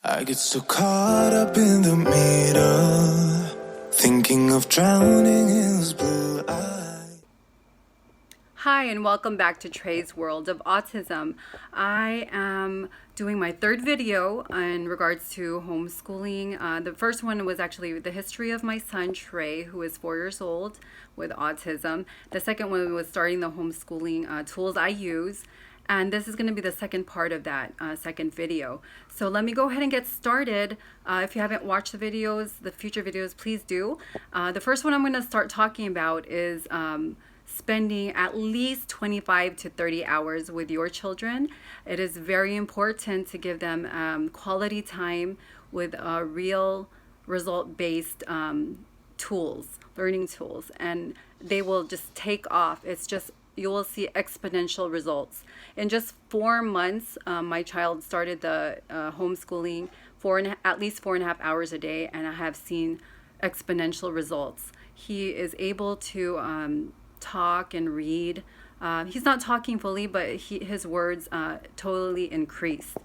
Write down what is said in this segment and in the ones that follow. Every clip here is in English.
I get so caught up in the meter, thinking of drowning in his blue eyes. Hi, and welcome back to TRÉ'S World of Autism. I am doing my third video in regards to homeschooling. The first one was actually the history of my son, Tré, who is 4 years old with autism. The second one was starting the homeschooling tools I use. And this is going to be the second part of that second video. So let me go ahead and get started. If you haven't watched the videos, the future videos, please do. The first one I'm going to start talking about is spending at least 25 to 30 hours with your children. It is very important to give them quality time with real result-based tools, learning tools, and they will just take off. You will see exponential results. In just 4 months, my child started the homeschooling at least 4.5 hours a day, and I have seen exponential results. He is able to talk and read. He's not talking fully, but his words totally increased.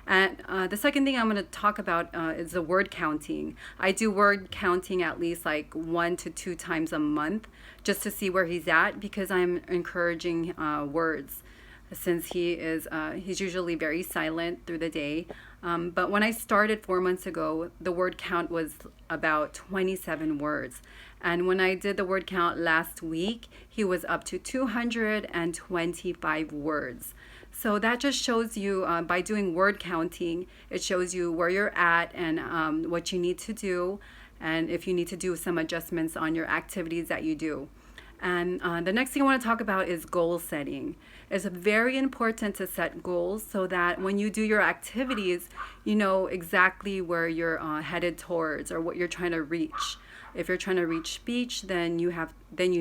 And the second thing I'm going to talk about is the word counting. I do word counting at least like 1 to 2 times a month just to see where he's at, because I'm encouraging words, since he's usually very silent through the day. But when I started 4 months ago, the word count was about 27 words. And when I did the word count last week, he was up to 225 words. So that just shows you, by doing word counting, it shows you where you're at and what you need to do, and if you need to do some adjustments on your activities that you do. And the next thing I want to talk about is goal setting. It's very important to set goals so that when you do your activities, you know exactly where you're headed towards or what you're trying to reach. If you're trying to reach speech, then you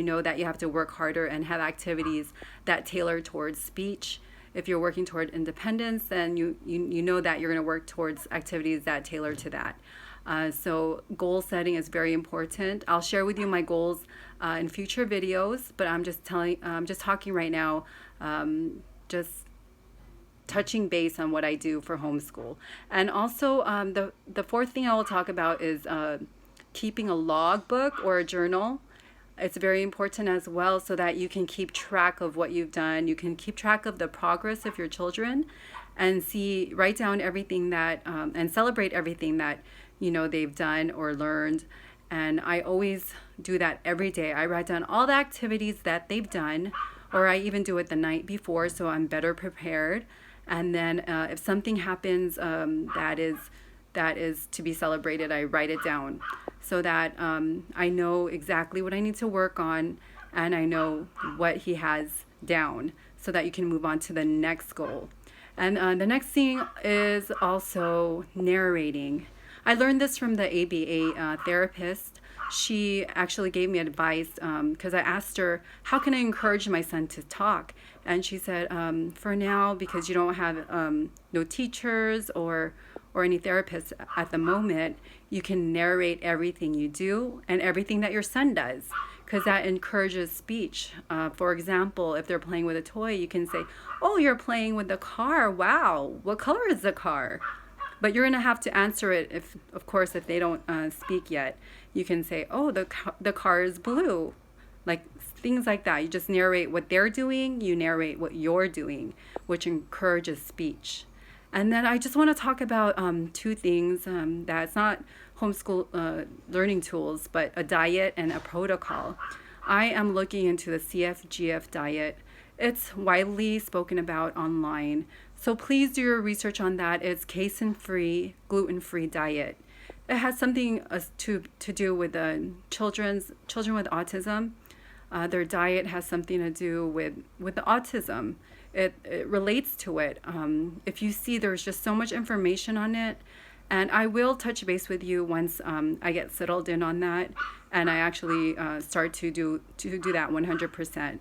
know that you have to work harder and have activities that tailor towards speech. If you're working toward independence, then you know that you're going to work towards activities that tailor to that. So goal setting is very important. I'll share with you my goals in future videos, but I'm just talking right now, just touching base on what I do for homeschool. And also the fourth thing I will talk about is keeping a logbook or a journal. It's very important as well, so that you can keep track of what you've done. You can keep track of the progress of your children and write down everything that, and celebrate everything that, they've done or learned. And I always do that every day. I write down all the activities that they've done, or I even do it the night before, so I'm better prepared. And then if something happens that is to be celebrated, I write it down, so that I know exactly what I need to work on, and I know what he has down, so that you can move on to the next goal. And the next thing is also narrating. I learned this from the ABA therapist. She actually gave me advice because I asked her, how can I encourage my son to talk? And she said, for now, because you don't have no teachers or any therapists at the moment, you can narrate everything you do and everything that your son does, because that encourages speech. For example, if they're playing with a toy, you can say, oh, you're playing with the car. Wow, what color is the car? But you're going to have to answer it, if they don't speak yet. You can say, oh, the car is blue. Like things like that. You just narrate what they're doing, you narrate what you're doing, which encourages speech. And then I just want to talk about 2 things that's not homeschool learning tools, but a diet and a protocol. I am looking into the CFGF diet. It's widely spoken about online, so please do your research on that. It's casein-free, gluten-free diet. It has something to do with children with autism. Their diet has something to do with the autism. It relates to it. If you see, there's just so much information on it, and I will touch base with you once I get settled in on that, and I actually start to do that 100%.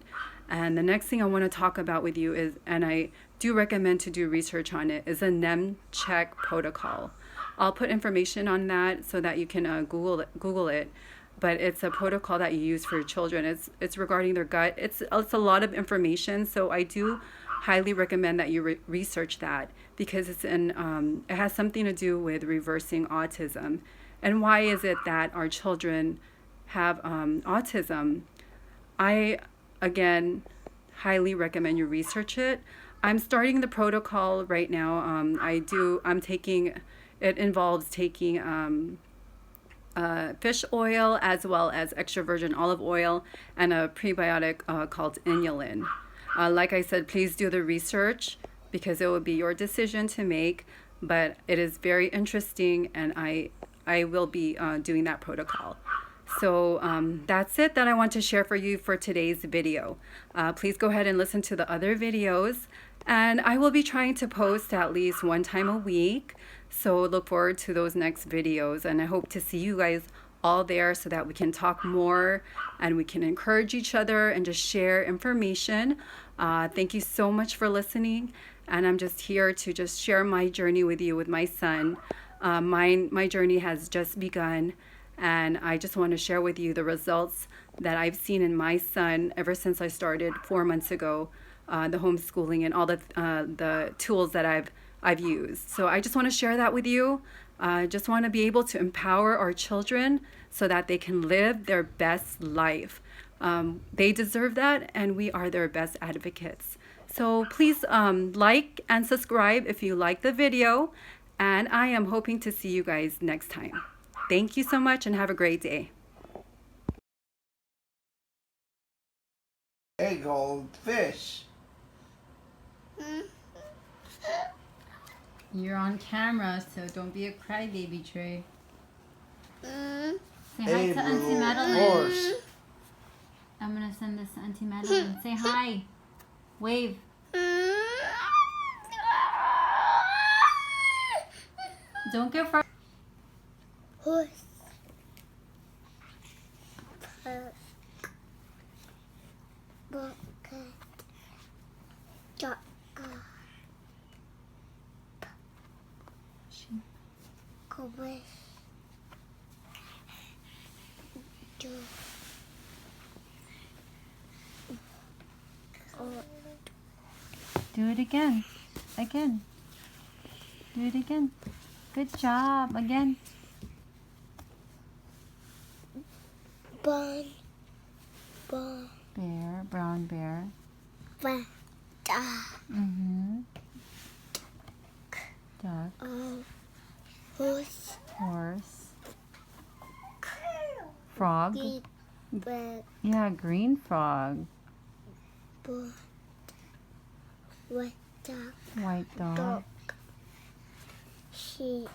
And the next thing I want to talk about with you is, and I do recommend to do research on it, is a Nemechek Protocol. I'll put information on that so that you can Google it. But it's a protocol that you use for your children. It's regarding their gut. It's a lot of information, so I do highly recommend that you research that, because it has something to do with reversing autism. And why is it that our children have autism? I, again, highly recommend you research it. I'm starting the protocol right now. It involves taking fish oil as well as extra virgin olive oil and a prebiotic called inulin. Like I said, please do the research because it will be your decision to make, but it is very interesting, and I will be doing that protocol. So that's it that I want to share for you for today's video. Please go ahead and listen to the other videos, and I will be trying to post at least one time a week. So look forward to those next videos, and I hope to see you guys all there so that we can talk more and we can encourage each other and just share information. Thank you so much for listening, and I'm just here to just share my journey with you with my son. My journey has just begun, and I just want to share with you the results that I've seen in my son ever since I started 4 months ago, the homeschooling and all the tools that I've used. So I just want to share that with you. I just want to be able to empower our children so that they can live their best life. They deserve that, and we are their best advocates. So please like and subscribe if you like the video, and I am hoping to see you guys next time. Thank you so much, and have a great day. Hey, goldfish. You're on camera, so don't be a crybaby, Trey. Say hi Hey, to Auntie little Madeline. horse. I'm gonna send this to Auntie Madeline. Say hi. Wave. Don't get far. Horse. Bucket. Duck. Cobras. Do it again. Again. Do it again. Good job. Again. Bun. Bear. Brown bear. Mm-hmm. Duck. Horse. Horse. Frog. Bag. Yeah, green frog. Bull. White dog. White dog. Sheep.